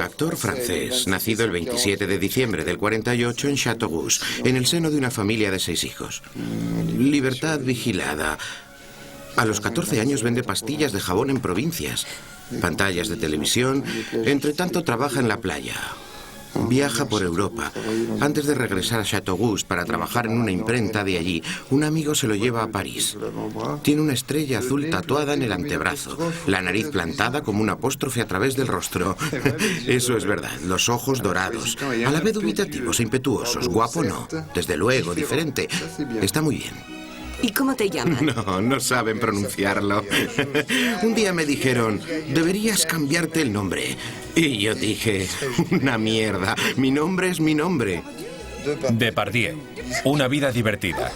Actor francés, nacido el 27 de diciembre del 48 en Châteauroux, en el seno de una familia de 6 hijos. Libertad vigilada. A los 14 años vende pastillas de jabón en provincias, pantallas de televisión, entre tanto trabaja en la playa. Viaja por Europa. Antes de regresar a Châteauroux para trabajar en una imprenta de allí, un amigo se lo lleva a París. Tiene una estrella azul tatuada en el antebrazo, la nariz plantada como un apóstrofe a través del rostro. Eso es verdad, los ojos dorados, a la vez dubitativos e impetuosos. Guapo no, desde luego, diferente. Está muy bien. ¿Y cómo te llaman? No saben pronunciarlo. Un día me dijeron, deberías cambiarte el nombre. Y yo dije, una mierda, mi nombre es mi nombre. Depardieu, una vida divertida.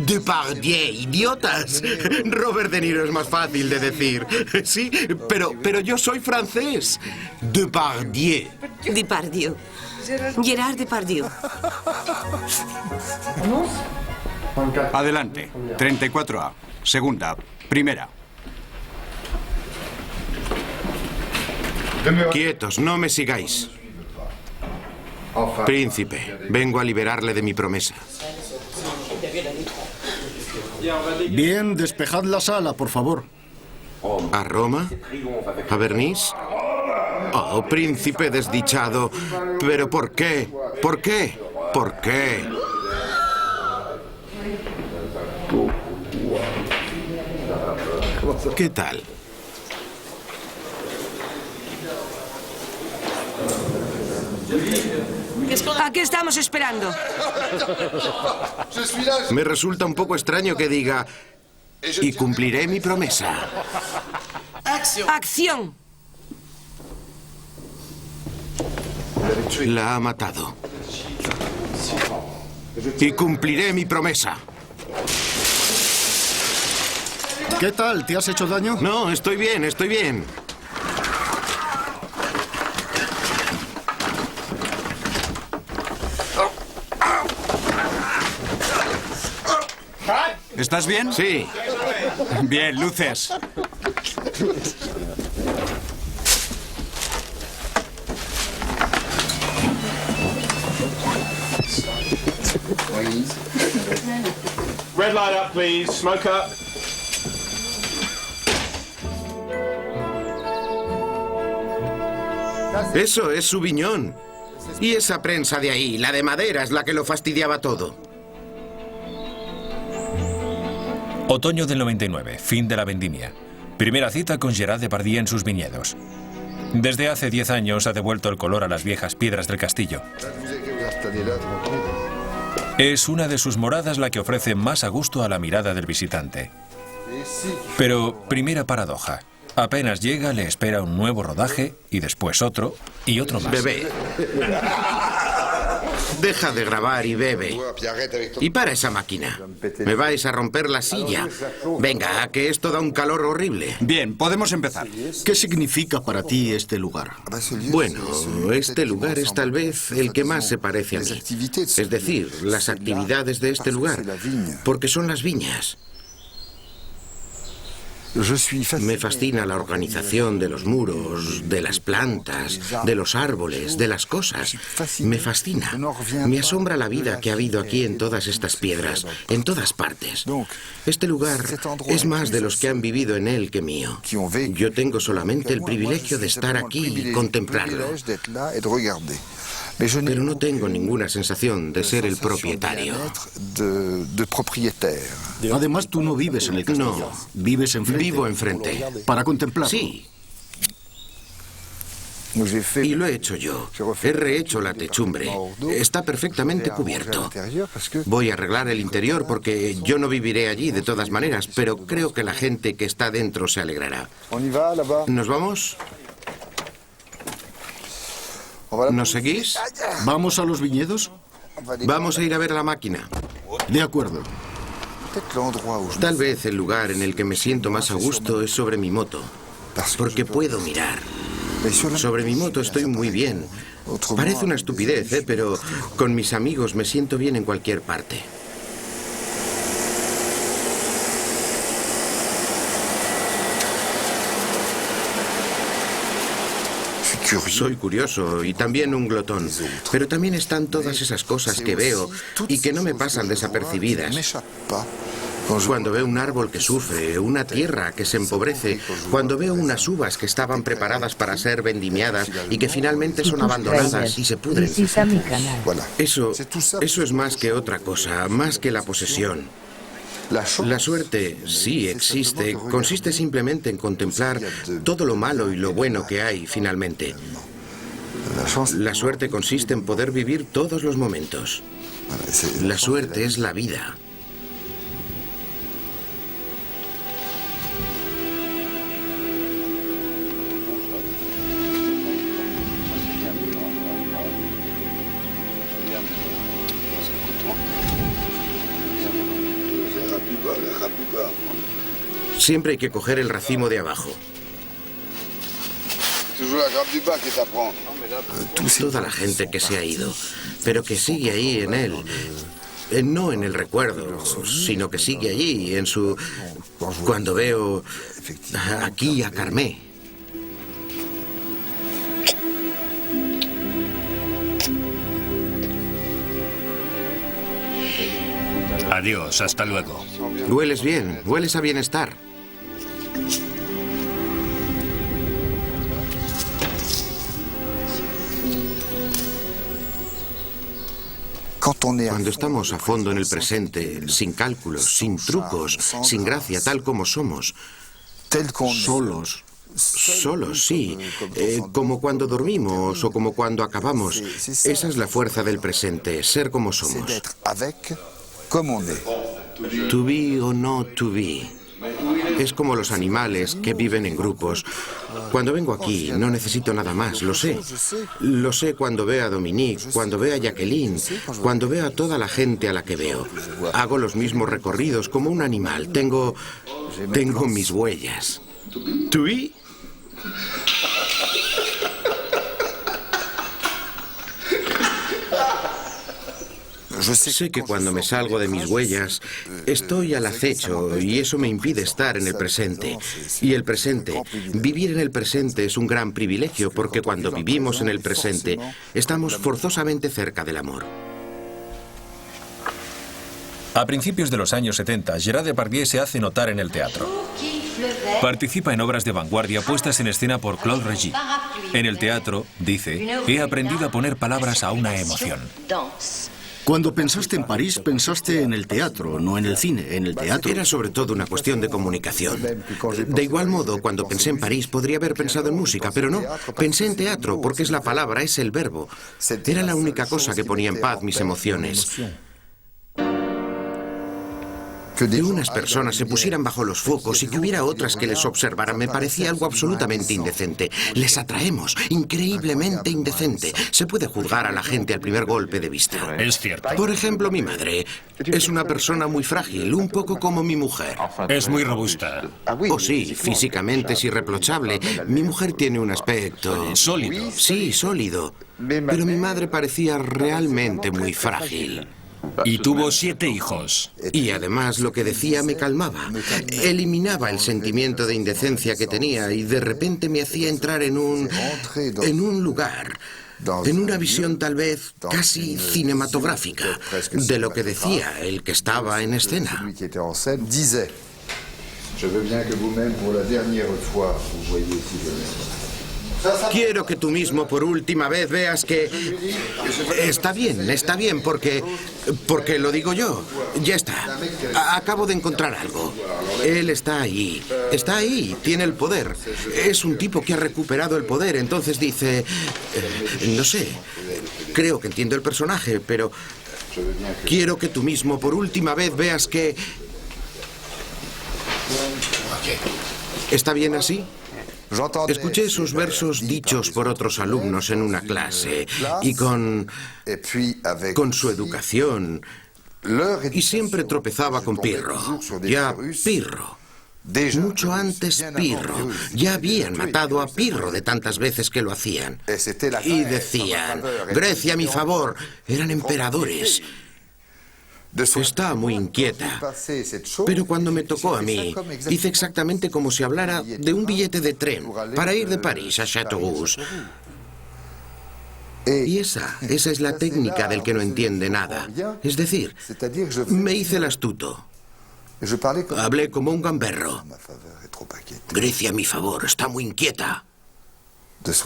Depardieu, idiotas. Robert De Niro es más fácil de decir. Sí, pero yo soy francés. Depardieu. Depardieu. Gerard Depardieu. Adelante. 34A. Segunda. Primera. Quietos, no me sigáis. Príncipe, vengo a liberarle de mi promesa. Bien, despejad la sala, por favor. ¿A Roma? ¿A Bernice? Oh, príncipe desdichado. ¿Pero por qué? ¿Por qué? ¿Por qué? ¿Qué tal? ¿A qué estamos esperando? Me resulta un poco extraño que diga, y cumpliré mi promesa. ¡Acción! La ha matado. Y cumpliré mi promesa. ¿Qué tal? ¿Te has hecho daño? No, estoy bien, estoy bien. ¿Estás bien? Sí. Bien, luces. Red light up, please. Smoke up. Eso es su viñón. Y esa prensa de ahí, la de madera, es la que lo fastidiaba todo. Otoño del 99, fin de la vendimia. Primera cita con Gerard Depardieu en sus viñedos. Desde hace 10 años ha devuelto el color a las viejas piedras del castillo. Es una de sus moradas la que ofrece más a gusto a la mirada del visitante. Pero, primera paradoja. Apenas llega, le espera un nuevo rodaje y después otro y otro más. Bebé. Deja de grabar y bebe. Y para esa máquina. Me vais a romper la silla. Venga, que esto da un calor horrible. Bien, podemos empezar. ¿Qué significa para ti este lugar? Bueno, este lugar es tal vez el que más se parece a mí. Es decir, las actividades de este lugar. Porque son las viñas. Me fascina la organización de los muros, de las plantas, de los árboles, de las cosas. Me fascina. Me asombra la vida que ha habido aquí en todas estas piedras, en todas partes. Este lugar es más de los que han vivido en él que mío. Yo tengo solamente el privilegio de estar aquí y contemplarlo. Pero no tengo ninguna sensación de ser el propietario. Además, tú no vives en el castillo. No. Vives enfrente. Vivo enfrente. Para contemplarlo. Sí. Y lo he hecho yo. He rehecho la techumbre. Está perfectamente cubierto. Voy a arreglar el interior porque yo no viviré allí de todas maneras, pero creo que la gente que está dentro se alegrará. ¿Nos vamos? ¿Nos seguís? ¿Vamos a los viñedos? Vamos a ir a ver la máquina. De acuerdo. Tal vez el lugar en el que me siento más a gusto es sobre mi moto, porque puedo mirar. Sobre mi moto estoy muy bien. Parece una estupidez, pero con mis amigos me siento bien en cualquier parte. Soy curioso y también un glotón, pero también están todas esas cosas que veo y que no me pasan desapercibidas. Cuando veo un árbol que sufre, una tierra que se empobrece, cuando veo unas uvas que estaban preparadas para ser vendimiadas y que finalmente son abandonadas y se pudren. Eso es más que otra cosa, más que la posesión. La suerte sí existe, consiste simplemente en contemplar todo lo malo y lo bueno que hay finalmente. La suerte consiste en poder vivir todos los momentos. La suerte es la vida. Siempre hay que coger el racimo de abajo. Toda la gente que se ha ido, pero que sigue ahí en él. No en el recuerdo, sino que sigue allí, en su... Cuando veo aquí a Carmé. Adiós, hasta luego. Hueles bien, hueles a bienestar. Cuando estamos a fondo en el presente, sin cálculos, sin trucos, sin gracia, tal como somos, solos. Solos, sí. Como cuando dormimos o como cuando acabamos. Esa es la fuerza del presente, ser como somos. To be o no to be. Es como los animales que viven en grupos. Cuando vengo aquí no necesito nada más, lo sé. Lo sé cuando veo a Dominique, cuando veo a Jacqueline, cuando veo a toda la gente a la que veo. Hago los mismos recorridos como un animal. Tengo mis huellas. To be. Sé que cuando me salgo de mis huellas, estoy al acecho y eso me impide estar en el presente. Y el presente, vivir en el presente es un gran privilegio porque cuando vivimos en el presente, estamos forzosamente cerca del amor. A principios de los años 70, Gérard Depardieu se hace notar en el teatro. Participa en obras de vanguardia puestas en escena por Claude Régis. En el teatro, dice, he aprendido a poner palabras a una emoción. Cuando pensaste en París, pensaste en el teatro, no en el cine, en el teatro. Era sobre todo una cuestión de comunicación. De igual modo, cuando pensé en París, podría haber pensado en música, pero no. Pensé en teatro, porque es la palabra, es el verbo. Era la única cosa que ponía en paz mis emociones. Que unas personas se pusieran bajo los focos y que hubiera otras que les observaran me parecía algo absolutamente indecente. Les atraemos, increíblemente indecente. Se puede juzgar a la gente al primer golpe de vista. Es cierto. Por ejemplo, mi madre es una persona muy frágil, un poco como mi mujer. Es muy robusta. Oh, sí, físicamente es irreprochable. Mi mujer tiene un aspecto... Sólido. Sí, sólido. Pero mi madre parecía realmente muy frágil. Y tuvo 7 hijos. Y además lo que decía me calmaba. Eliminaba el sentimiento de indecencia que tenía y de repente me hacía entrar en un lugar, en una visión tal vez casi cinematográfica de lo que decía el que estaba en escena. Quiero que tú mismo por última vez veas que... Está bien, porque lo digo yo. Ya está. Acabo de encontrar algo. Él está ahí, tiene el poder. Es un tipo que ha recuperado el poder, entonces dice... no sé, creo que entiendo el personaje, pero... Quiero que tú mismo por última vez veas que... ¿Está bien así? Escuché esos versos dichos por otros alumnos en una clase y con su educación y siempre tropezaba con Pirro. Ya Pirro. Mucho antes Pirro. Ya habían matado a Pirro de tantas veces que lo hacían. Y decían, Grecia a mi favor. Eran emperadores. Está muy inquieta, pero cuando me tocó a mí, hice exactamente como si hablara de un billete de tren para ir de París a Châteauroux. Y esa es la técnica del que no entiende nada. Es decir, me hice el astuto. Hablé como un gamberro. Grecia, a mi favor, está muy inquieta.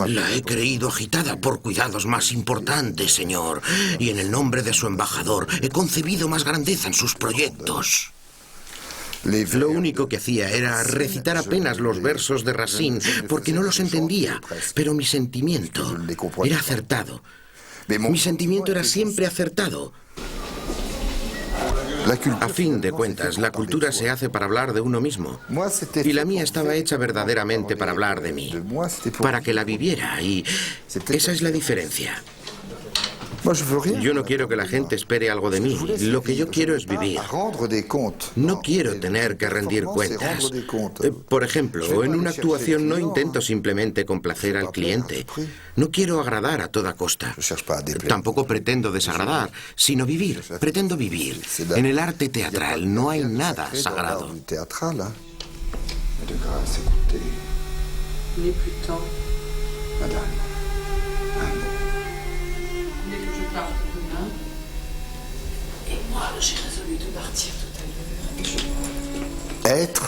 La he creído agitada por cuidados más importantes, señor. Y en el nombre de su embajador he concebido más grandeza en sus proyectos. Lo único que hacía era recitar apenas los versos de Racine, porque no los entendía. Pero mi sentimiento era acertado. Mi sentimiento era siempre acertado. A fin de cuentas, la cultura se hace para hablar de uno mismo. Y la mía estaba hecha verdaderamente para hablar de mí, para que la viviera. Y esa es la diferencia. Yo no quiero que la gente espere algo de mí. Lo que yo quiero es vivir. No quiero tener que rendir cuentas. Por ejemplo, en una actuación no intento simplemente complacer al cliente. No quiero agradar a toda costa. Tampoco pretendo desagradar, sino vivir. Pretendo vivir. En el arte teatral no hay nada sagrado.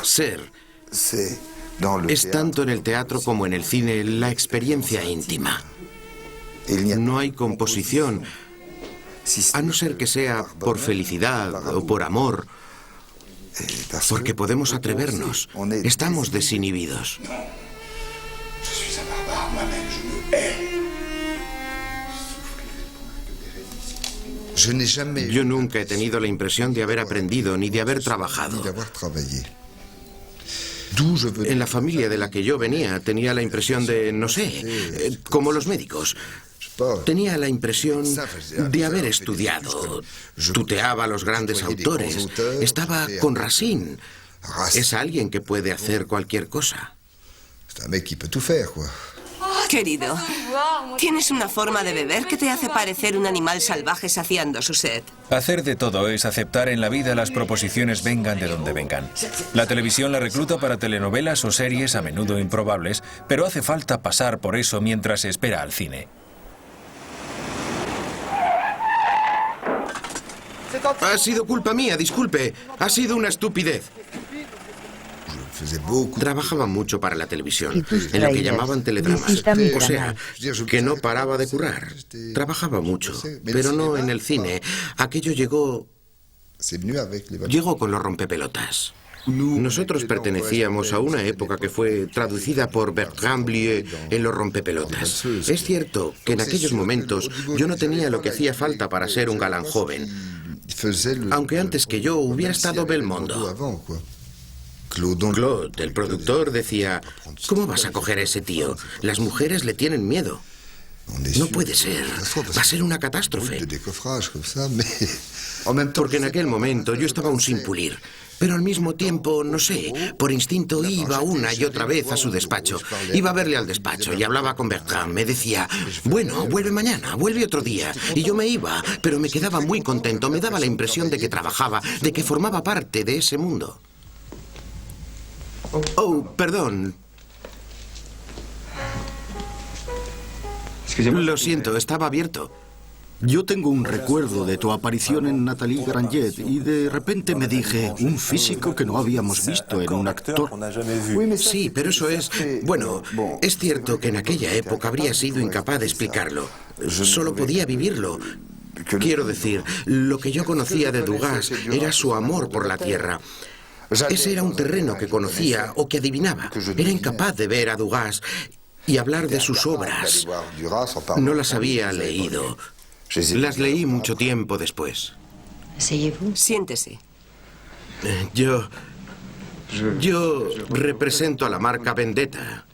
Ser es tanto en el teatro como en el cine la experiencia íntima. No hay composición, a no ser que sea por felicidad o por amor, porque podemos atrevernos, estamos desinhibidos. Yo nunca he tenido la impresión de haber aprendido ni de haber trabajado. En la familia de la que yo venía tenía la impresión de, no sé, como los médicos. Tenía la impresión de haber estudiado. Tuteaba a los grandes autores. Estaba con Racine. Es alguien que puede hacer cualquier cosa. Querido, tienes una forma de beber que te hace parecer un animal salvaje saciando su sed. Hacer de todo es aceptar en la vida las proposiciones vengan de donde vengan. La televisión la recluta para telenovelas o series a menudo improbables, pero hace falta pasar por eso mientras se espera al cine. Ha sido culpa mía, disculpe. Ha sido una estupidez. Trabajaba mucho para la televisión, en lo que llamaban teledramas. O sea, que no paraba de currar. Trabajaba mucho, pero no en el cine. Aquello llegó con los rompepelotas. Nosotros pertenecíamos a una época que fue traducida por Bertrand Blier en Los rompepelotas. Es cierto que en aquellos momentos yo no tenía lo que hacía falta para ser un galán joven, aunque antes que yo hubiera estado Belmondo. Claude, el productor, decía, ¿cómo vas a coger a ese tío? Las mujeres le tienen miedo. No puede ser. Va a ser una catástrofe. Porque en aquel momento yo estaba aún sin pulir. Pero al mismo tiempo, no sé, por instinto iba una y otra vez a su despacho. Iba a verle al despacho y hablaba con Bertrand. Me decía, bueno, vuelve mañana, vuelve otro día. Y yo me iba, pero me quedaba muy contento. Me daba la impresión de que trabajaba, de que formaba parte de ese mundo. Oh, perdón. Lo siento, estaba abierto. Yo tengo un recuerdo de tu aparición en Nathalie Granget y de repente me dije, un físico que no habíamos visto en un actor. Sí, pero eso es... Bueno, es cierto que en aquella época habría sido incapaz de explicarlo. Solo podía vivirlo. Quiero decir, lo que yo conocía de Dugas era su amor por la tierra. Ese era un terreno que conocía o que adivinaba. Era incapaz de ver a Dugas y hablar de sus obras. No las había leído. Las leí mucho tiempo después. Siéntese. Yo represento a la marca Vendetta.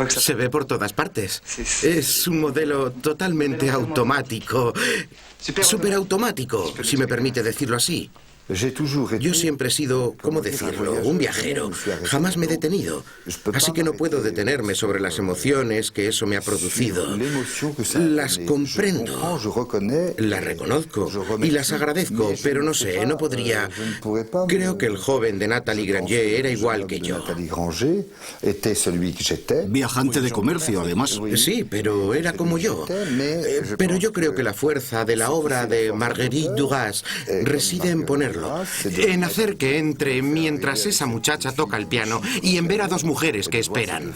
Se ve por todas partes. Es un modelo totalmente automático. Superautomático, si me permite decirlo así. Yo siempre he sido, ¿cómo decirlo?, un viajero. Jamás me he detenido. Así que no puedo detenerme sobre las emociones que eso me ha producido. Las comprendo, las reconozco y las agradezco, pero no sé, no podría... Creo que el joven de Nathalie Granger era igual que yo. Viajante de comercio, además. Sí, pero era como yo. Pero yo creo que la fuerza de la obra de Marguerite Duras reside en ponerlo, en hacer que entre mientras esa muchacha toca el piano y en ver a dos mujeres que esperan.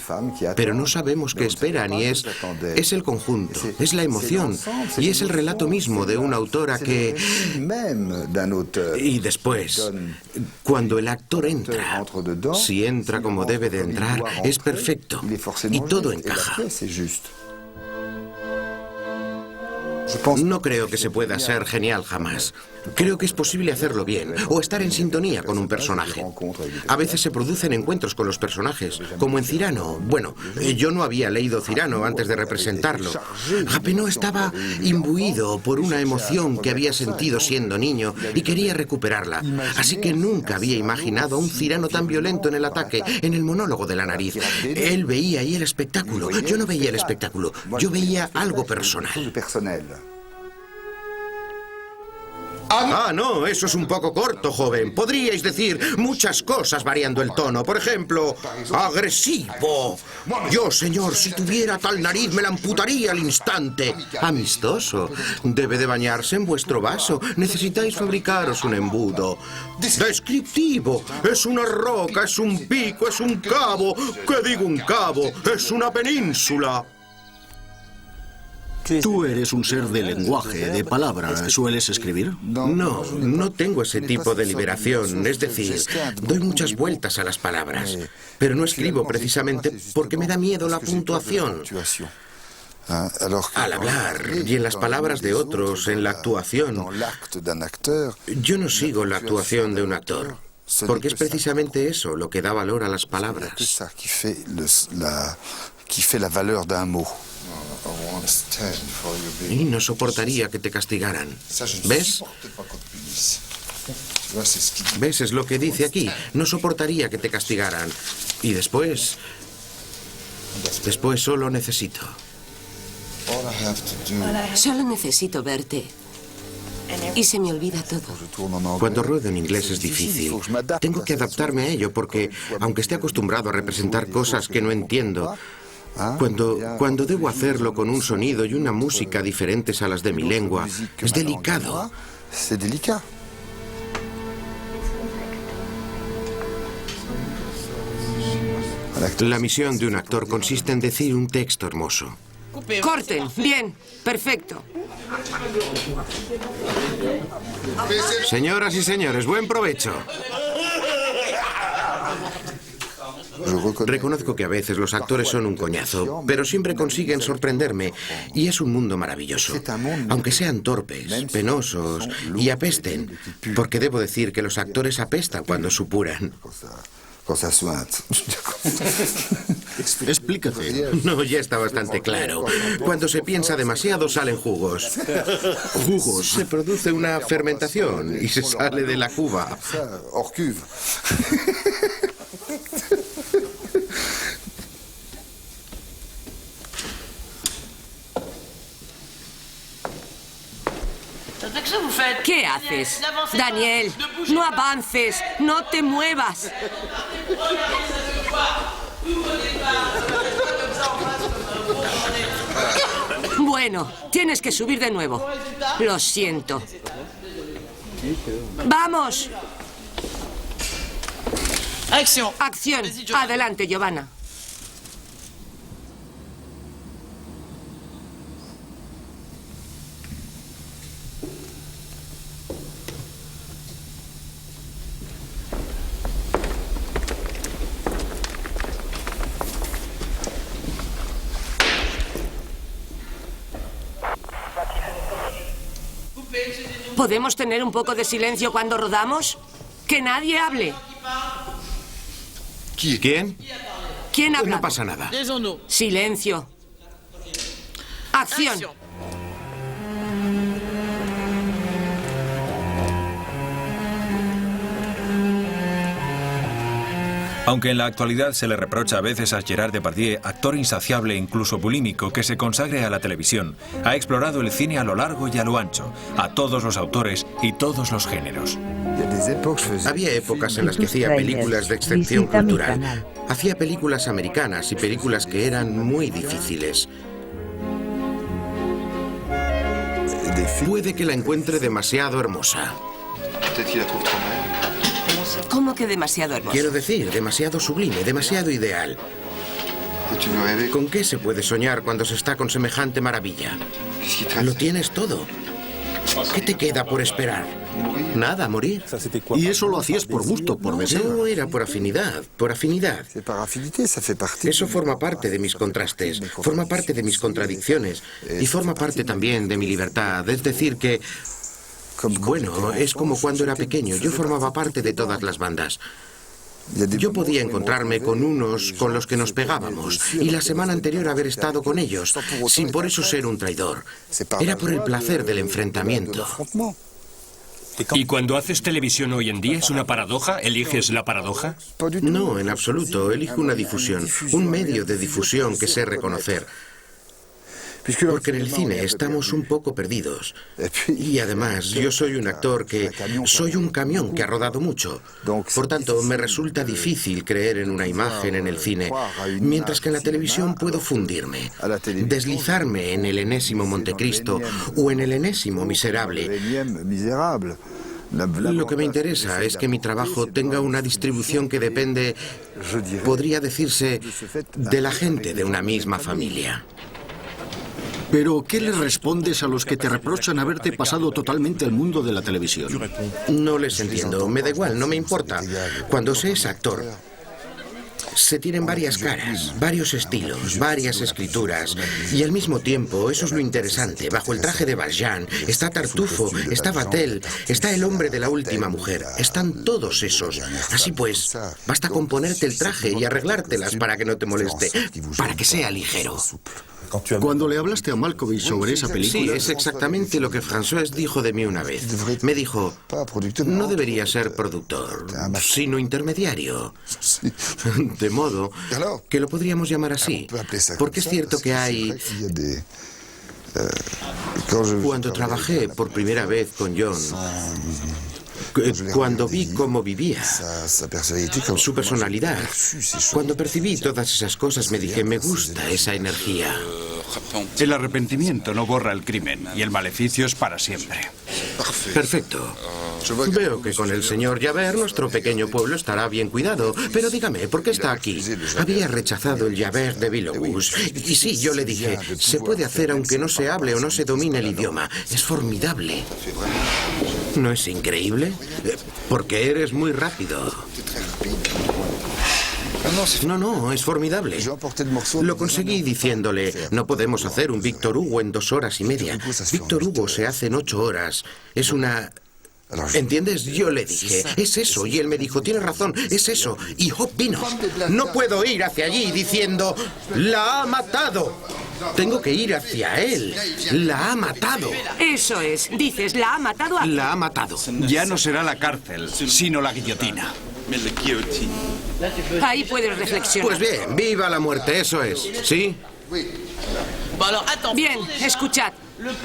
Pero no sabemos qué esperan y es el conjunto, es la emoción y es el relato mismo de una autora que... Y después, cuando el actor entra, si entra como debe de entrar, es perfecto y todo encaja. No creo que se pueda ser genial jamás. Creo que es posible hacerlo bien o estar en sintonía con un personaje. A veces se producen encuentros con los personajes, como en Cyrano. Bueno, yo no había leído Cyrano antes de representarlo. Rapinot estaba imbuido por una emoción que había sentido siendo niño y quería recuperarla. Así que nunca había imaginado a un Cyrano tan violento en el ataque, en el monólogo de la nariz. Él veía ahí el espectáculo. Yo no veía el espectáculo. Yo veía algo personal. Ah, no, eso es un poco corto, joven. Podríais decir muchas cosas variando el tono. Por ejemplo, agresivo. Yo, señor, si tuviera tal nariz me la amputaría al instante. Amistoso. Debe de bañarse en vuestro vaso. Necesitáis fabricaros un embudo. Descriptivo. Es una roca, es un pico, es un cabo. ¿Qué digo un cabo? Es una península. Tú eres un ser de lenguaje, de palabra. ¿Sueles escribir? No tengo ese tipo de liberación. Es decir, doy muchas vueltas a las palabras. Pero no escribo precisamente porque me da miedo la puntuación. Al hablar y en las palabras de otros, en la actuación. Yo no sigo la actuación de un actor. Porque es precisamente eso lo que da valor a las palabras. Y no soportaría que te castigaran. ¿Ves? ¿Ves? Es lo que dice aquí. No soportaría que te castigaran. Y después solo necesito. Solo necesito verte. Y se me olvida todo. Cuando ruedo en inglés es difícil. Tengo que adaptarme a ello porque, aunque esté acostumbrado a representar cosas que no entiendo, cuando debo hacerlo con un sonido y una música diferentes a las de mi lengua, es delicado. La misión de un actor consiste en decir un texto hermoso. Corten. Bien. Perfecto. Señoras y señores, buen provecho. Reconozco que a veces los actores son un coñazo, pero siempre consiguen sorprenderme y es un mundo maravilloso. Aunque sean torpes, penosos y apesten, porque debo decir que los actores apestan cuando supuran. Explícate. No, ya está bastante claro. Cuando se piensa demasiado salen jugos. Jugos. Se produce una fermentación y se sale de la cuba. ¿Qué haces? Daniel, no avances, no te muevas. Bueno, tienes que subir de nuevo. Lo siento. ¡Vamos! Acción. Acción. Adelante, Giovanna. ¿Podemos tener un poco de silencio cuando rodamos? ¡Que nadie hable! ¿Quién? ¿Quién habla? No pasa nada. Silencio. Acción. Aunque en la actualidad se le reprocha a veces a Gerard Depardieu, actor insaciable e incluso bulímico que se consagre a la televisión, ha explorado el cine a lo largo y a lo ancho, a todos los autores y todos los géneros. Había épocas en las que hacía películas de excepción cultural. Hacía películas americanas y películas que eran muy difíciles. Puede que la encuentre demasiado hermosa. ¿Cómo que demasiado hermoso? Quiero decir, demasiado sublime, demasiado ideal. ¿Con qué se puede soñar cuando se está con semejante maravilla? Lo tienes todo. ¿Qué te queda por esperar? Nada, morir. Y eso lo hacías por gusto, por deseo. No, era por afinidad, por afinidad. Eso forma parte de mis contrastes, forma parte de mis contradicciones y forma parte también de mi libertad. Es decir que, bueno, es como cuando era pequeño. Yo formaba parte de todas las bandas. Yo podía encontrarme con unos con los que nos pegábamos y la semana anterior haber estado con ellos, sin por eso ser un traidor. Era por el placer del enfrentamiento. ¿Y cuando haces televisión hoy en día es una paradoja? ¿Eliges la paradoja? No, en absoluto. Elijo una difusión, un medio de difusión que sé reconocer. Porque en el cine estamos un poco perdidos. Y además, yo soy un actor que... Soy un camión que ha rodado mucho. Por tanto, me resulta difícil creer en una imagen en el cine, mientras que en la televisión puedo fundirme, deslizarme en el enésimo Montecristo o en el enésimo Miserable. Lo que me interesa es que mi trabajo tenga una distribución que depende, podría decirse, de la gente de una misma familia. Pero, ¿qué le respondes a los que te reprochan haberte pasado totalmente al mundo de la televisión? No les entiendo, me da igual, no me importa. Cuando se es actor, se tienen varias caras, varios estilos, varias escrituras. Y al mismo tiempo, eso es lo interesante, bajo el traje de Valjean está Tartufo, está Vatel, está el hombre de la última mujer. Están todos esos. Así pues, basta con ponerte el traje y arreglártelas para que no te moleste, para que sea ligero. Cuando le hablaste a Malkovich sobre esa película... Sí, es exactamente lo que François dijo de mí una vez. Me dijo, no debería ser productor, sino intermediario. De modo que lo podríamos llamar así. Porque es cierto que hay... Cuando trabajé por primera vez con John... Cuando vi cómo vivía, su personalidad, cuando percibí todas esas cosas, me dije, me gusta esa energía. El arrepentimiento no borra el crimen y el maleficio es para siempre. Perfecto. Veo que con el señor Javert nuestro pequeño pueblo estará bien cuidado. Pero dígame, ¿por qué está aquí? Había rechazado el Javert de Villogus. Y sí, yo le dije, se puede hacer aunque no se hable o no se domine el idioma. Es formidable. ¿No es increíble? Porque eres muy rápido. No, es formidable. Lo conseguí diciéndole, no podemos hacer un Víctor Hugo en 2 horas y media. Víctor Hugo se hace en 8 horas. Es una... ¿Entiendes? Yo le dije, es eso. Y él me dijo, tienes razón, es eso. Y Hop vino. No puedo ir hacia allí diciendo, la ha matado. Tengo que ir hacia él. La ha matado. Eso es. Dices, la ha matado a... La ha matado. Ya no será la cárcel, sino la guillotina. Ahí puedes reflexionar. Pues bien, viva la muerte, eso es. ¿Sí? Bien, escuchad.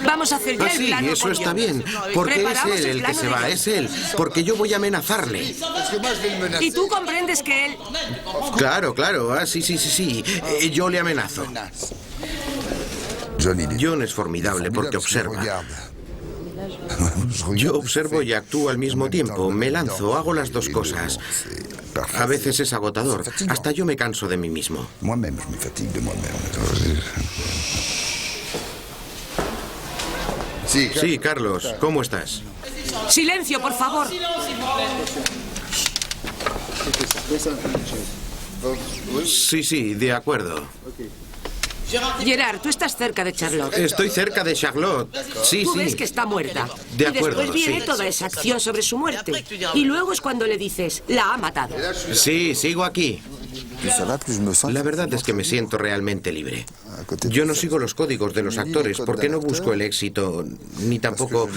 Vamos a hacer ya el Sí, plano eso con está John. bien. Porque es Preparamos él el que plano se de va, John. es él. Porque yo voy a amenazarle. Y tú comprendes que él... Claro. Ah, sí. Yo le amenazo. John es formidable porque observa. Yo observo y actúo al mismo tiempo. Me lanzo, hago las dos cosas. A veces es agotador. Hasta yo me canso de mí mismo. Sí, Carlos, ¿cómo estás? Silencio, por favor. Sí, de acuerdo. Gerard, tú estás cerca de Charlotte. Estoy cerca de Charlotte. Sí. Tú ves que está muerta. De Y acuerdo, después viene sí. toda esa acción sobre su muerte. Y luego es cuando le dices, la ha matado. Sí, sigo aquí. La verdad es que me siento realmente libre. Yo no sigo los códigos de los actores porque no busco el éxito, ni tampoco...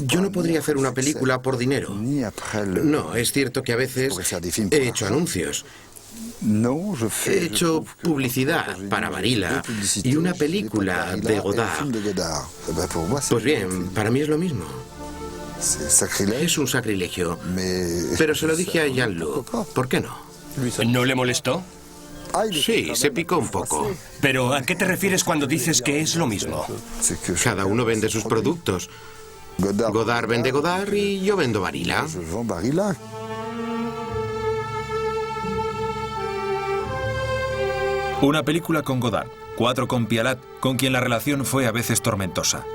Yo no podría hacer una película por dinero. No, es cierto que a veces he hecho anuncios. He hecho publicidad para Barilla y una película de Godard. Pues bien, para mí es lo mismo. Es un sacrilegio. Pero se lo dije a Jean-Luc. ¿Por qué no? ¿No le molestó? Sí, se picó un poco. Pero ¿a qué te refieres cuando dices que es lo mismo? Cada uno vende sus productos. Godard vende Godard y yo vendo Barilla. Una película con Godard, 4 con Pialat, con quien la relación fue a veces tormentosa.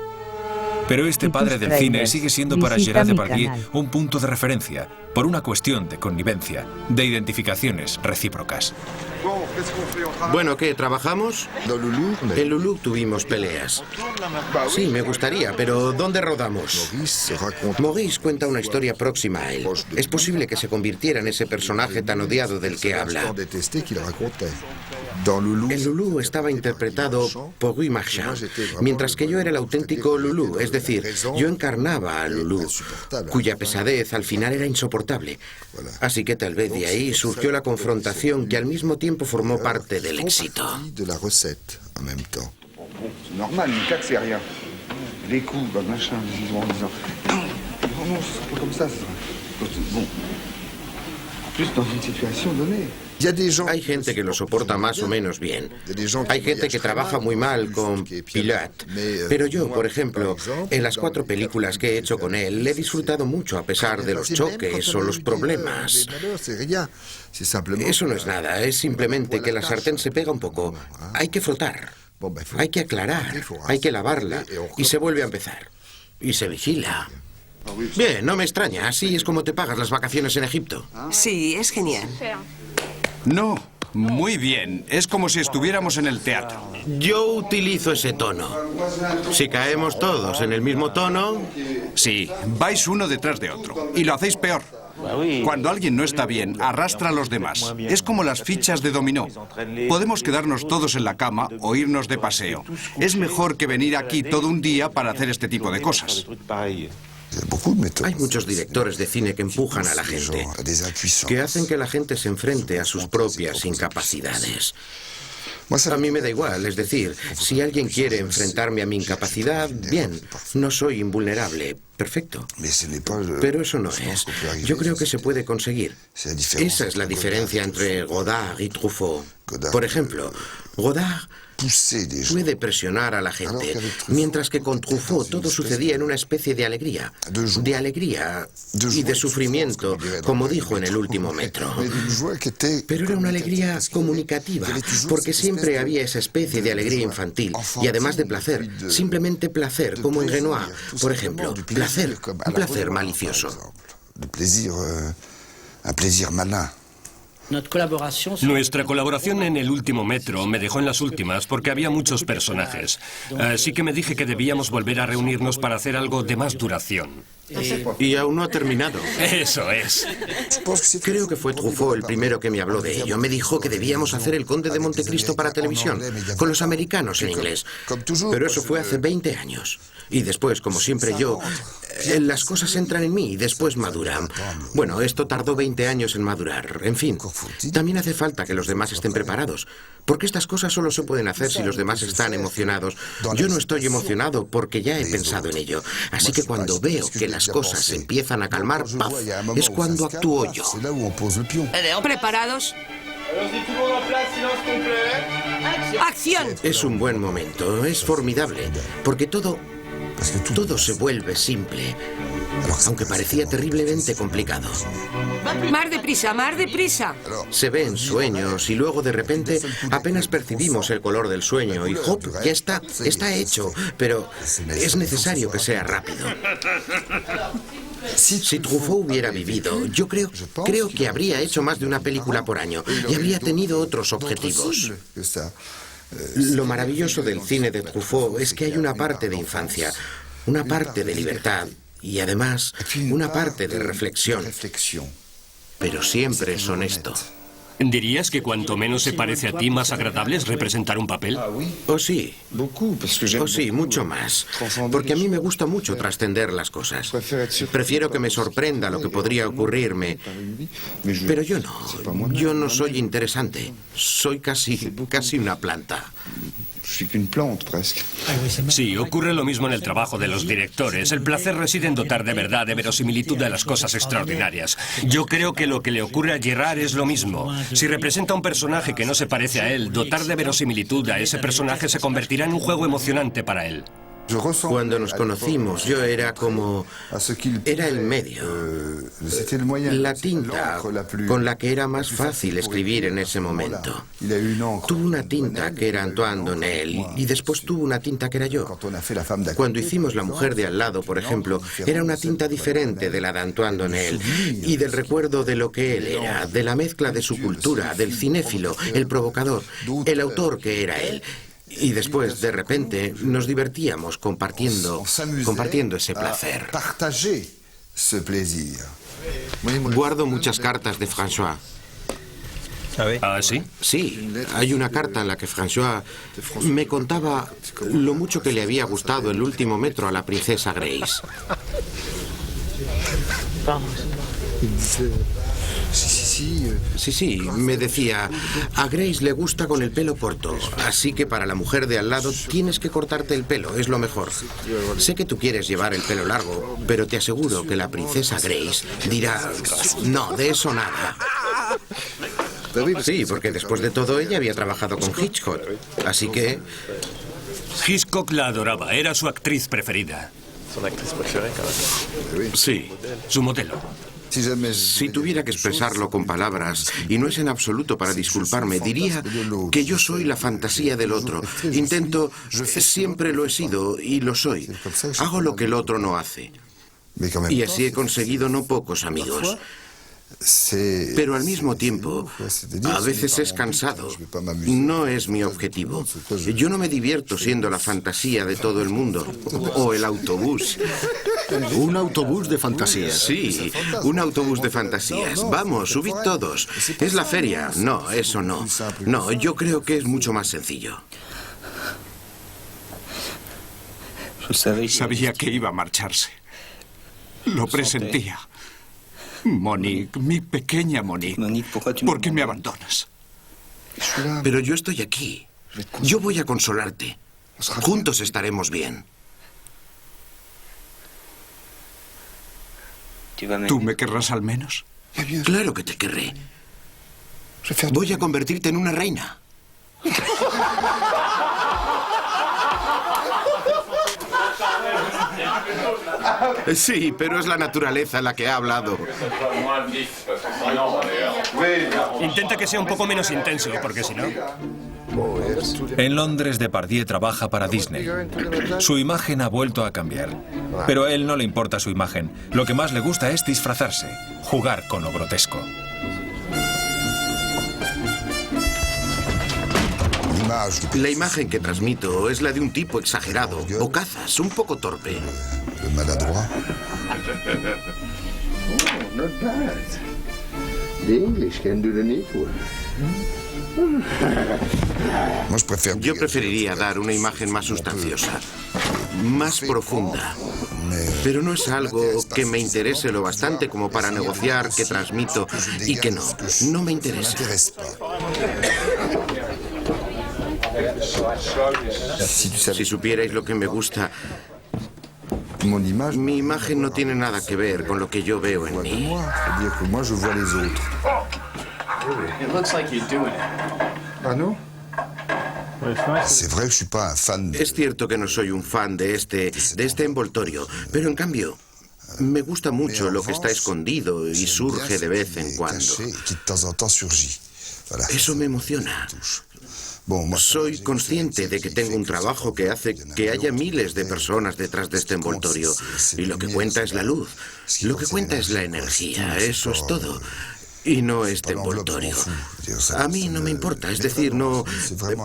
Pero este padre del cine sigue siendo para Gérard Depardieu un punto de referencia, por una cuestión de connivencia, de identificaciones recíprocas. Bueno, ¿qué? ¿Trabajamos? En Lulu tuvimos peleas. Sí, me gustaría, pero ¿dónde rodamos? Maurice cuenta una historia próxima a él. Es posible que se convirtiera en ese personaje tan odiado del que habla. En Lulu estaba interpretado por Guy Marchand, mientras que yo era el auténtico Lulu, es decir, yo encarnaba a Lulu, cuya pesadez al final era insoportable. Así que tal vez de ahí surgió la confrontación que al mismo tiempo formó parte del éxito. Normal, une claque, c'est rien. Les coups, machin, en disant non, c'est pas comme ça. Bon. En plus, dans une situation donnée. Hay gente que lo soporta más o menos bien. Hay gente que trabaja muy mal con Pilat. Pero yo, por ejemplo, en las 4 películas que he hecho con él, le he disfrutado mucho a pesar de los choques o los problemas. Eso no es nada, es simplemente que la sartén se pega un poco. Hay que frotar, hay que aclarar, hay que lavarla y se vuelve a empezar. Y se vigila. Bien, no me extraña, así es como te pagas las vacaciones en Egipto. Sí, es genial. No, muy bien. Es como si estuviéramos en el teatro. Yo utilizo ese tono. Si caemos todos en el mismo tono... Sí, vais uno detrás de otro. Y lo hacéis peor. Cuando alguien no está bien, arrastra a los demás. Es como las fichas de dominó. Podemos quedarnos todos en la cama o irnos de paseo. Es mejor que venir aquí todo un día para hacer este tipo de cosas. Hay muchos directores de cine que empujan a la gente, que hacen que la gente se enfrente a sus propias incapacidades. A mí me da igual, es decir, si alguien quiere enfrentarme a mi incapacidad, bien, no soy invulnerable, perfecto. Pero eso no es. Yo creo que se puede conseguir. Esa es la diferencia entre Godard y Truffaut. Por ejemplo, Godard puede presionar a la gente, mientras que con Truffaut todo sucedía en una especie de alegría y de sufrimiento, como dijo en El último metro. Pero era una alegría comunicativa, porque siempre había esa especie de alegría infantil, y además de placer, simplemente placer, como en Renoir, por ejemplo, placer, un placer malicioso. Nuestra colaboración en El último metro me dejó en las últimas porque había muchos personajes. Así que me dije que debíamos volver a reunirnos para hacer algo de más duración. Y aún no ha terminado. Eso es. Creo que fue Truffaut el primero que me habló de ello. Me dijo que debíamos hacer El Conde de Montecristo para televisión, con los americanos en inglés. Pero eso fue hace 20 años. Y después, como siempre yo, las cosas entran en mí y después maduran. Bueno, esto tardó 20 años en madurar. En fin, también hace falta que los demás estén preparados. Porque estas cosas solo se pueden hacer si los demás están emocionados. Yo no estoy emocionado porque ya he pensado en ello. Así que cuando veo que las cosas se empiezan a calmar, ¡paf!, es cuando actúo yo. ¿Preparados? ¡Acción! Es un buen momento, es formidable, porque todo se vuelve simple, aunque parecía terriblemente complicado. ¡Más deprisa, más deprisa! Se ven sueños y luego de repente apenas percibimos el color del sueño y ¡hop!, ya está hecho, pero es necesario que sea rápido. Si Truffaut hubiera vivido, yo creo que habría hecho más de una película por año y habría tenido otros objetivos. Lo maravilloso del cine de Truffaut es que hay una parte de infancia, una parte de libertad y además una parte de reflexión. Pero siempre es honesto. ¿Dirías que cuanto menos se parece a ti, más agradable es representar un papel? Oh, sí. Oh, sí, mucho más. Porque a mí me gusta mucho trascender las cosas. Prefiero que me sorprenda lo que podría ocurrirme. Pero yo no. Yo no soy interesante. Soy casi una planta. Sí, ocurre lo mismo en el trabajo de los directores. El placer reside en dotar de verdad, de verosimilitud a las cosas extraordinarias. Yo creo que lo que le ocurre a Gerard es lo mismo. Si representa un personaje que no se parece a él, dotar de verosimilitud a ese personaje se convertirá en un juego emocionante para él. Cuando nos conocimos, yo era como... Era el medio. La tinta con la que era más fácil escribir en ese momento. Tuvo una tinta que era Antoine Donnel y después tuvo una tinta que era yo. Cuando hicimos La mujer de al lado, por ejemplo, era una tinta diferente de la de Antoine Donnel y del recuerdo de lo que él era, de la mezcla de su cultura, del cinéfilo, el provocador, el autor que era él. Y después, de repente, nos divertíamos compartiendo ese placer. Guardo muchas cartas de François. ¿Ah, sí? Sí, hay una carta en la que François me contaba lo mucho que le había gustado el último metro a la princesa Grace. Sí, me decía, a Grace le gusta con el pelo corto, así que para la mujer de al lado tienes que cortarte el pelo, es lo mejor. Sé que tú quieres llevar el pelo largo, pero te aseguro que la princesa Grace dirá, no, de eso nada. Sí, porque después de todo ella había trabajado con Hitchcock, así que... Hitchcock la adoraba, era su actriz preferida. Sí. Su modelo. Si tuviera que expresarlo con palabras, y no es en absoluto para disculparme, diría que yo soy la fantasía del otro. Intento, siempre lo he sido y lo soy. Hago lo que el otro no hace. Y así he conseguido no pocos amigos. Pero al mismo tiempo, a veces es cansado. No es mi objetivo. Yo no me divierto siendo la fantasía de todo el mundo. O el autobús. Un autobús de fantasías. Sí, un autobús de fantasías. Vamos, subid todos. ¿Es la feria? No, eso no. No, yo creo que es mucho más sencillo. Sabía que iba a marcharse. Lo presentía. Monique, mi pequeña Monique, ¿por qué me abandonas? Pero yo estoy aquí. Yo voy a consolarte. Juntos estaremos bien. ¿Tú me querrás al menos? Claro que te querré. Voy a convertirte en una reina. Sí, pero es la naturaleza la que ha hablado. Intenta que sea un poco menos intenso, porque si no... En Londres, Depardieu trabaja para Disney. Su imagen ha vuelto a cambiar. Pero a él no le importa su imagen. Lo que más le gusta es disfrazarse, jugar con lo grotesco. La imagen que transmito es la de un tipo exagerado, bocazas, un poco torpe. Yo preferiría dar una imagen más sustanciosa, más profunda. Pero no es algo que me interese lo bastante como para negociar qué transmito y qué no. No me interesa. Si supierais lo que me gusta, mi imagen no tiene nada que ver con lo que yo veo en mí. Es cierto que no soy un fan de este envoltorio, pero en cambio me gusta mucho lo que está escondido y surge de vez en cuando. Eso me emociona. Soy consciente de que tengo un trabajo que hace que haya miles de personas detrás de este envoltorio. Y lo que cuenta es la luz. Lo que cuenta es la energía. Eso es todo. Y no este envoltorio. A mí no me importa. Es decir, no.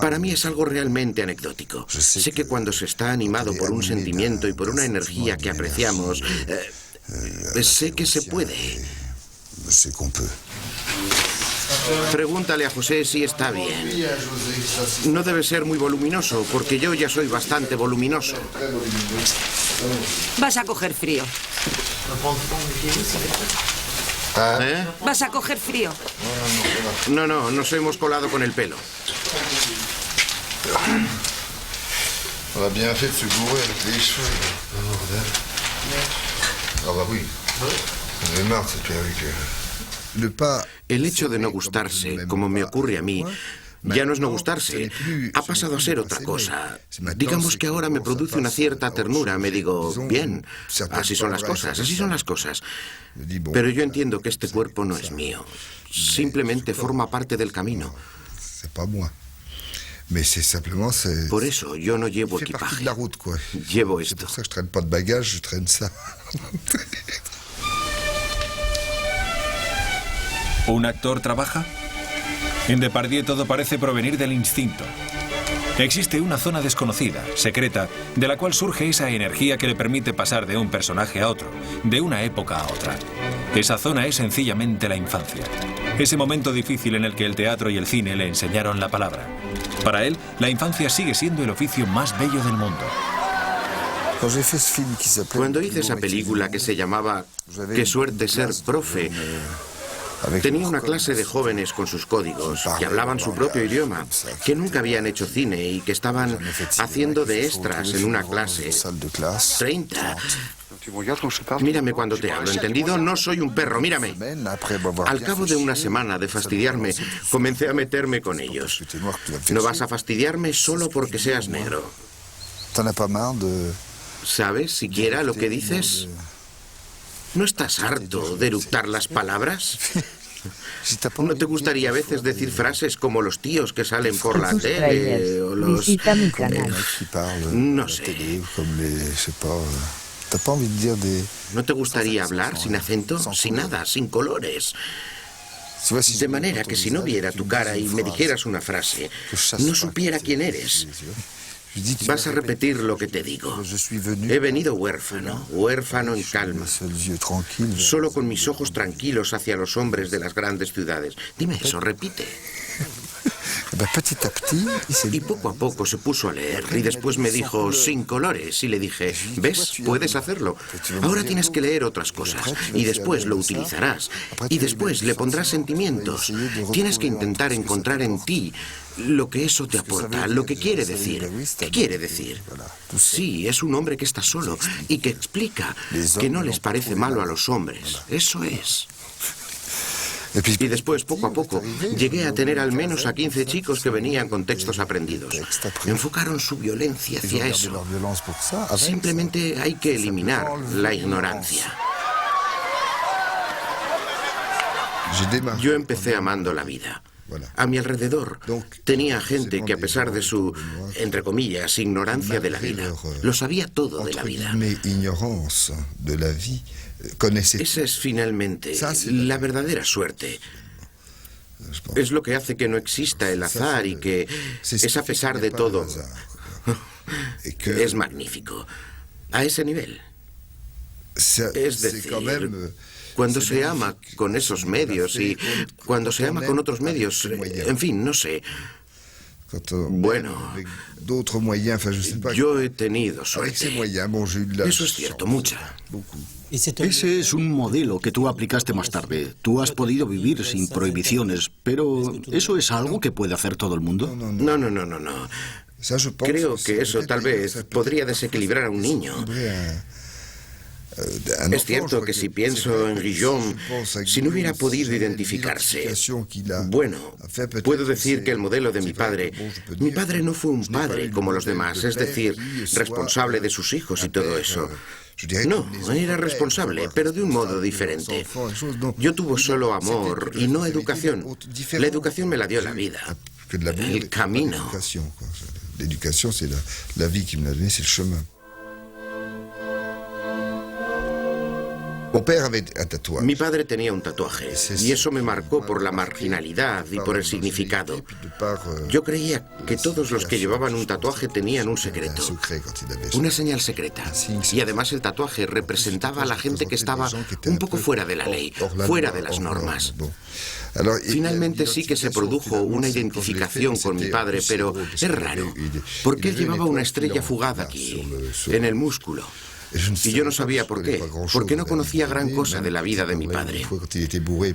Para mí es algo realmente anecdótico. Sé que cuando se está animado por un sentimiento y por una energía que apreciamos, sé que se puede. Pregúntale a José si está bien. No debe ser muy voluminoso, porque yo ya soy bastante voluminoso. Vas a coger frío. ¿Eh? Vas a coger frío. No, nos hemos colado con el pelo. On a bien fait de se gourer avec les cheveux. Oh, bordel. Ah bah oui. J'en ai marre de cette perruque. El hecho de no gustarse, como me ocurre a mí, ya no es no gustarse. Ha pasado a ser otra cosa. Digamos que ahora me produce una cierta ternura. Me digo, bien, así son las cosas, así son las cosas. Pero yo entiendo que este cuerpo no es mío. Simplemente forma parte del camino. Por eso yo no llevo equipaje. Llevo esto. ¿Un actor trabaja? En Depardieu todo parece provenir del instinto. Existe una zona desconocida, secreta, de la cual surge esa energía que le permite pasar de un personaje a otro, de una época a otra. Esa zona es sencillamente la infancia. Ese momento difícil en el que el teatro y el cine le enseñaron la palabra. Para él, la infancia sigue siendo el oficio más bello del mundo. Cuando hice esa película que se llamaba Qué suerte ser profe, tenía una clase de jóvenes con sus códigos, que hablaban su propio idioma, que nunca habían hecho cine y que estaban haciendo de extras en una clase. 30. Mírame cuando te hablo, ¿entendido? No soy un perro, mírame. Al cabo de una semana de fastidiarme, comencé a meterme con ellos. No vas a fastidiarme solo porque seas negro. ¿Sabes siquiera lo que dices? ¿No estás harto de eructar las palabras? ¿No te gustaría a veces decir frases como los tíos que salen por la tele o los... no sé. ¿No te gustaría hablar sin acento, sin nada, sin colores? De manera que si no viera tu cara y me dijeras una frase, no supiera quién eres. Vas a repetir lo que te digo. He venido huérfano, huérfano en calma, solo con mis ojos tranquilos hacia los hombres de las grandes ciudades. Dime eso, repite. Y poco a poco se puso a leer y después me dijo, sin colores, y le dije, ¿ves? Puedes hacerlo. Ahora tienes que leer otras cosas y después lo utilizarás y después le pondrás sentimientos. Tienes que intentar encontrar en ti lo que eso te aporta, lo que quiere decir. ¿Qué quiere decir? Sí, es un hombre que está solo y que explica que no les parece malo a los hombres. Eso es. Y después, poco a poco, llegué a tener al menos a 15 chicos que venían con textos aprendidos. Enfocaron su violencia hacia eso. Simplemente hay que eliminar la ignorancia. Yo empecé amando la vida. A mi alrededor tenía gente que a pesar de su, entre comillas, ignorancia de la vida, lo sabía todo de la vida. Esa es finalmente la verdadera suerte. Es lo que hace que no exista el azar y que es a pesar de todo. Es magnífico. A ese nivel. Es decir, cuando se ama con esos medios y cuando se ama con otros medios, en fin, no sé. Bueno, yo he tenido suerte. Eso es cierto, mucha. Ese es un modelo que tú aplicaste más tarde. Tú has podido vivir sin prohibiciones, pero ¿eso es algo que puede hacer todo el mundo? No. Creo que eso tal vez podría desequilibrar a un niño. Es cierto que si pienso en Guillaume, si no hubiera podido identificarse, bueno, puedo decir que el modelo de mi padre no fue un padre como los demás, es decir, responsable de sus hijos y todo eso. No, era responsable, pero de un modo diferente. Yo tuve solo amor y no educación. La educación me la dio la vida, el camino. Mi padre tenía un tatuaje y eso me marcó por la marginalidad y por el significado. Yo creía que todos los que llevaban un tatuaje tenían un secreto, una señal secreta. Y además el tatuaje representaba a la gente que estaba un poco fuera de la ley, fuera de las normas. Finalmente sí que se produjo una identificación con mi padre, pero es raro, porque él llevaba una estrella fugaz aquí, en el músculo. Y yo no sabía por qué, porque no conocía gran cosa de la vida de mi padre.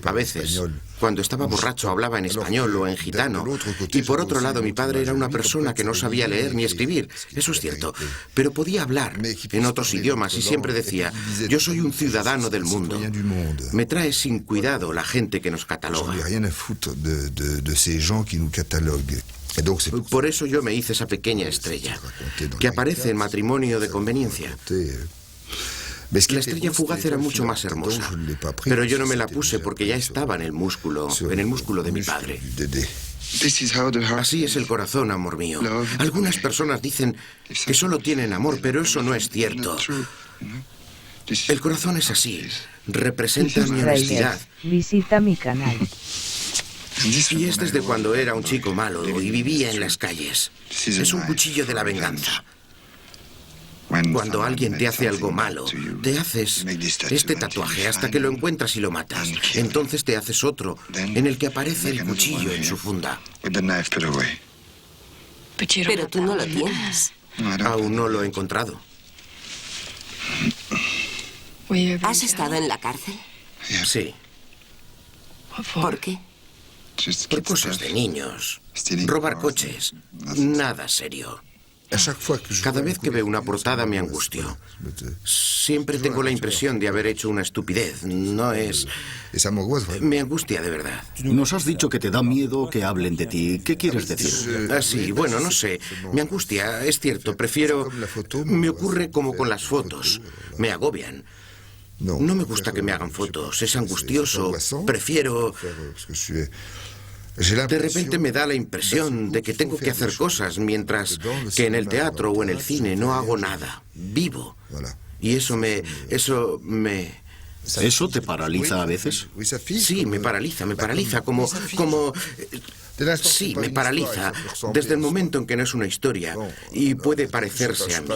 A veces, cuando estaba borracho, hablaba en español o en gitano. Y por otro lado, mi padre era una persona que no sabía leer ni escribir, eso es cierto, pero podía hablar en otros idiomas y siempre decía, yo soy un ciudadano del mundo. Me trae sin cuidado la gente que nos cataloga. Por eso yo me hice esa pequeña estrella, que aparece en Matrimonio de Conveniencia. La estrella fugaz era mucho más hermosa, pero yo no me la puse porque ya estaba en el músculo de mi padre. Así es el corazón, amor mío. Algunas personas dicen que solo tienen amor, pero eso no es cierto. El corazón es así, representa mi honestidad. Visita mi canal. Y es desde cuando era un chico malo y vivía en las calles. Es un cuchillo de la venganza. Cuando alguien te hace algo malo, te haces este tatuaje hasta que lo encuentras y lo matas. Entonces te haces otro, en el que aparece el cuchillo en su funda. Pero tú no lo tienes. Aún no lo he encontrado. ¿Has estado en la cárcel? Sí, ¿Por qué? por cosas de niños. Robar coches, nada serio. Cada vez que veo una portada me angustio. Siempre tengo la impresión de haber hecho una estupidez. No es... Me angustia de verdad. Nos has dicho que te da miedo que hablen de ti. ¿Qué quieres decir? Sí, bueno, no sé. Me angustia, es cierto. Prefiero... Me ocurre como con las fotos. Me agobian. No me gusta que me hagan fotos. Es angustioso. Prefiero... De repente me da la impresión de que tengo que hacer cosas, mientras que en el teatro o en el cine no hago nada. Vivo. Y eso me... ¿Eso te paraliza a veces? Sí, me paraliza, como... Sí, me paraliza desde el momento en que no es una historia y puede parecerse a mí.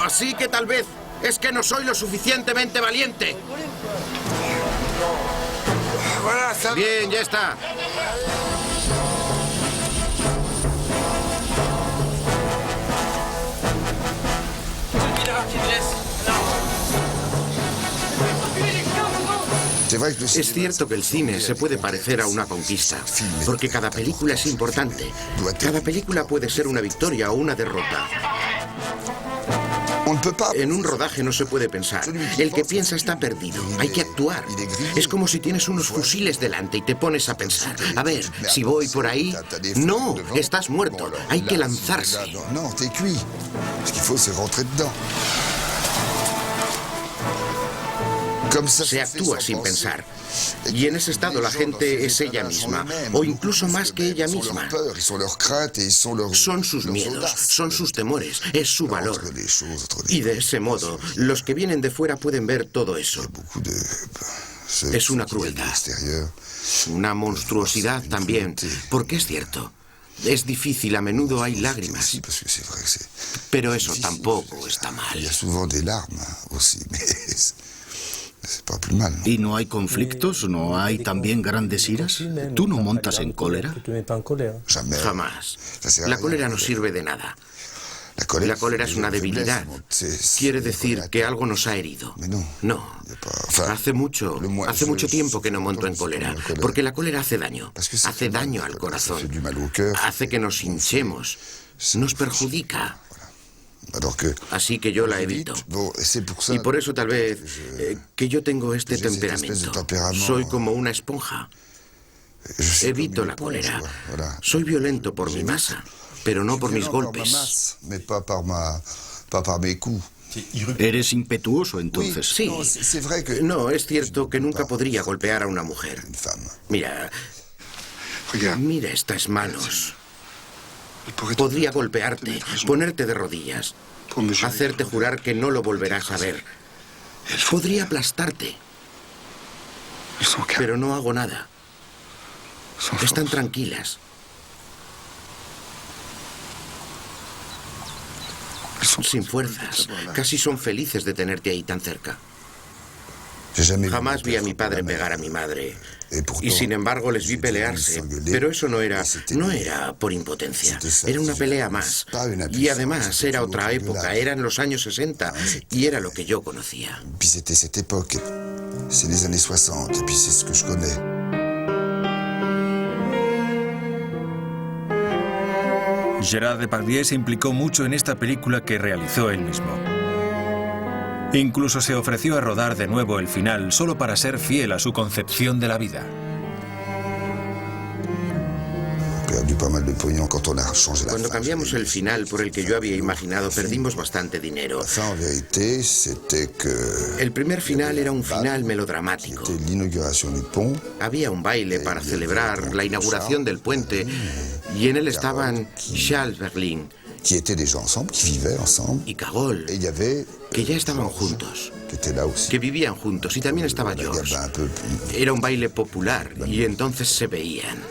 Así que tal vez es que no soy lo suficientemente valiente. Bien, ya está. Es cierto que el cine se puede parecer a una conquista, porque cada película es importante. Cada película puede ser una victoria o una derrota. En un rodaje no se puede pensar. El que piensa está perdido. Hay que actuar. Es como si tienes unos fusiles delante y te pones a pensar. A ver, si voy por ahí... No, estás muerto. Hay que lanzarse. Se actúa sin pensar. Y en ese estado la gente es ella misma, o incluso más que ella misma. Son sus miedos, son sus temores, es su valor. Y de ese modo, los que vienen de fuera pueden ver todo eso. Es una crueldad, una monstruosidad también, porque es cierto. Es difícil, a menudo hay lágrimas. Pero eso tampoco está mal. ¿Y no hay conflictos? ¿No hay también grandes iras? ¿Tú no montas en cólera? Jamás. La cólera no sirve de nada. La cólera es una debilidad. Quiere decir que algo nos ha herido. No. Hace mucho tiempo que no monto en cólera, porque la cólera hace daño. Hace daño al corazón. Hace que nos hinchemos. Nos perjudica. Así que yo la evito. Y por eso tal vez que yo tengo este temperamento. Soy como una esponja. Evito la cólera. Soy violento por mi masa, pero no por mis golpes. ¿Eres impetuoso entonces? Sí. No, es cierto que nunca podría golpear a una mujer. Mira estas manos. Podría golpearte, ponerte de rodillas. hacerte jurar que no lo volverás a ver. Podría aplastarte, pero no hago nada. Están tranquilas. Sin fuerzas. Casi son felices de tenerte ahí tan cerca. Jamás vi a mi padre pegar a mi madre. Y sin embargo les vi pelearse. Pero eso no era por impotencia. Era una pelea más. Y además era otra época. Eran los años 60. Y era lo que yo conocía. Gérard Depardieu se implicó mucho en esta película que realizó él mismo. Incluso se ofreció a rodar de nuevo el final solo para ser fiel a su concepción de la vida. Cuando cambiamos el final por el que yo había imaginado, perdimos bastante dinero. El primer final era un final melodramático. Había un baile para celebrar la inauguración del puente y en él estaban Charles Berling y Cagol, que ya estaban juntos, que vivían juntos, y también estaba George. Era un baile popular y entonces se veían.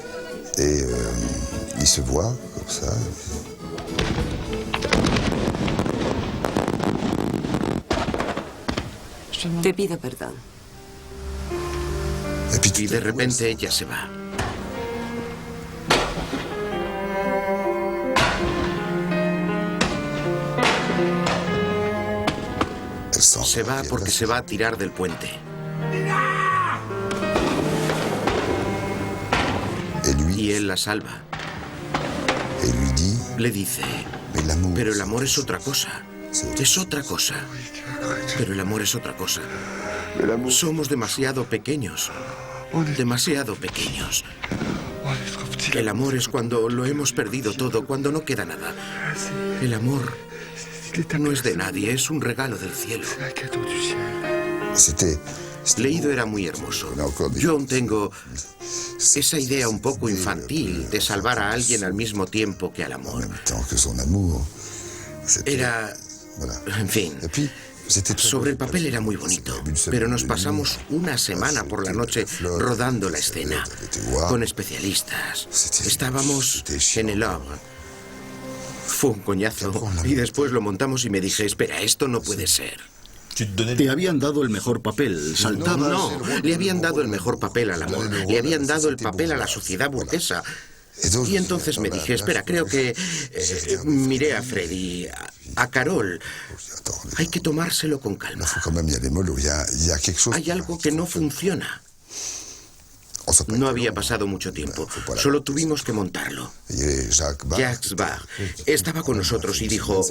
Te pido perdón. Y de repente ella se va. Se va porque se va a tirar del puente. Y él la salva. Le dice, pero el amor es otra cosa. Es otra cosa. Pero el amor es otra cosa. Somos demasiado pequeños. Demasiado pequeños. El amor es cuando lo hemos perdido todo, cuando no queda nada. El amor no es de nadie, es un regalo del cielo. Leído era muy hermoso. Yo aún tengo esa idea un poco infantil de salvar a alguien al mismo tiempo que al amor. Era... En fin, sobre el papel era muy bonito, pero nos pasamos una semana por la noche rodando la escena, con especialistas. Estábamos en el Louvre. Fue un coñazo, y después lo montamos y me dije, espera, esto no puede ser. Te habían dado el mejor papel, saltaba... No, le habían dado el mejor papel al amor, le habían dado el papel a la sociedad burguesa. Y entonces me dije, espera, creo que... miré a Freddy, a Carol. Hay que tomárselo con calma. Hay algo que no funciona. No había pasado mucho tiempo, solo tuvimos que montarlo. Jacques Barre estaba con nosotros y dijo,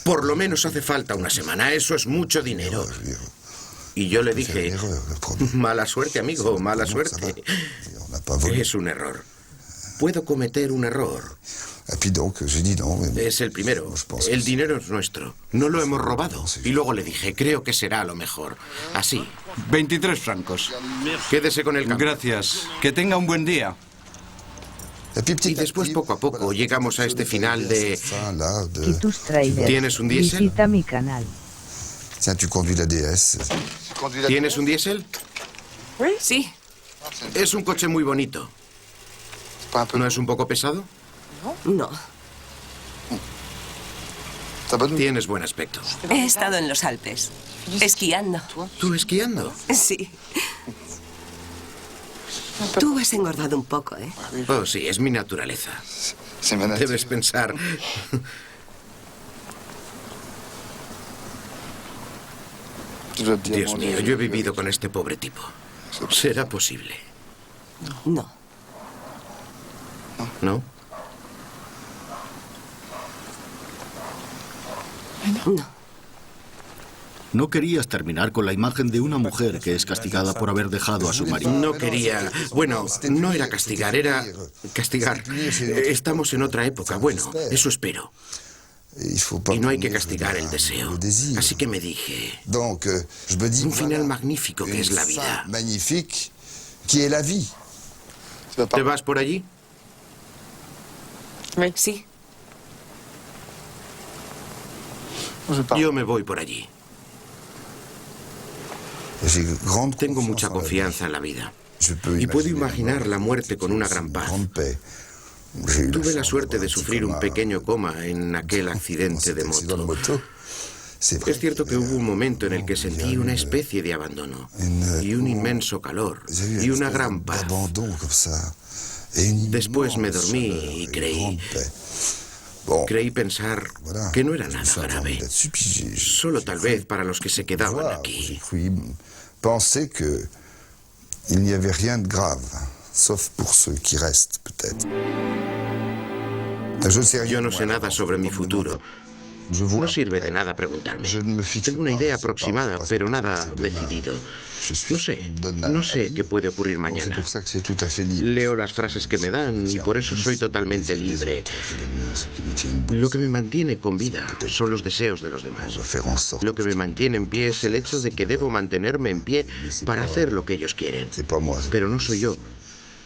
por lo menos hace falta una semana, eso es mucho dinero. Y yo le dije, mala suerte, amigo, mala suerte. Es un error. Puedo cometer un error. Es el primero. El dinero es nuestro. No lo hemos robado. Y luego le dije, creo que será lo mejor. Así. 23 francos. Quédese con el cambio. Gracias. Que tenga un buen día. Y después, poco a poco, llegamos a este final de... ¿Tienes ¿Tienes un diésel? Visita mi canal. ¿Tienes un diésel? Sí. Es un coche muy bonito. ¿No es un poco pesado? No. Tienes buen aspecto. He estado en los Alpes, esquiando. ¿Tú esquiando? Sí. Tú has engordado un poco, ¿eh? Oh, sí, es mi naturaleza. Debes pensar... Dios mío, yo he vivido con este pobre tipo. ¿Será posible? No. ¿No? No. No querías terminar con la imagen de una mujer que es castigada por haber dejado a su marido. No quería... Bueno, no era castigar, era castigar. Estamos en otra época. Bueno, eso espero. Y no hay que castigar el deseo. Así que me dije... Un final magnífico que es la vida. ¿Te vas por allí? Sí. Yo me voy por allí. Tengo mucha confianza en la vida. Y puedo imaginar la muerte con una gran paz. Tuve la suerte de sufrir un pequeño coma en aquel accidente de moto. Es cierto que hubo un momento en el que sentí una especie de abandono, y un inmenso calor, y una gran paz. Después me dormí y creí pensar que no era nada grave, solo tal vez para los que se quedaban aquí. Pensé que il n'y avait rien de grave, sauf pour ceux qui restent, peut-être. Yo no sé nada sobre mi futuro. No sirve de nada preguntarme. Tengo una idea aproximada, pero nada decidido. No sé qué puede ocurrir mañana. Leo las frases que me dan y por eso soy totalmente libre. Lo que me mantiene con vida son los deseos de los demás. Lo que me mantiene en pie es el hecho de que debo mantenerme en pie para hacer lo que ellos quieren. Pero no soy yo.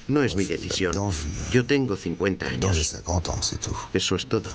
No es mi decisión. Yo tengo 50 años. Eso es todo.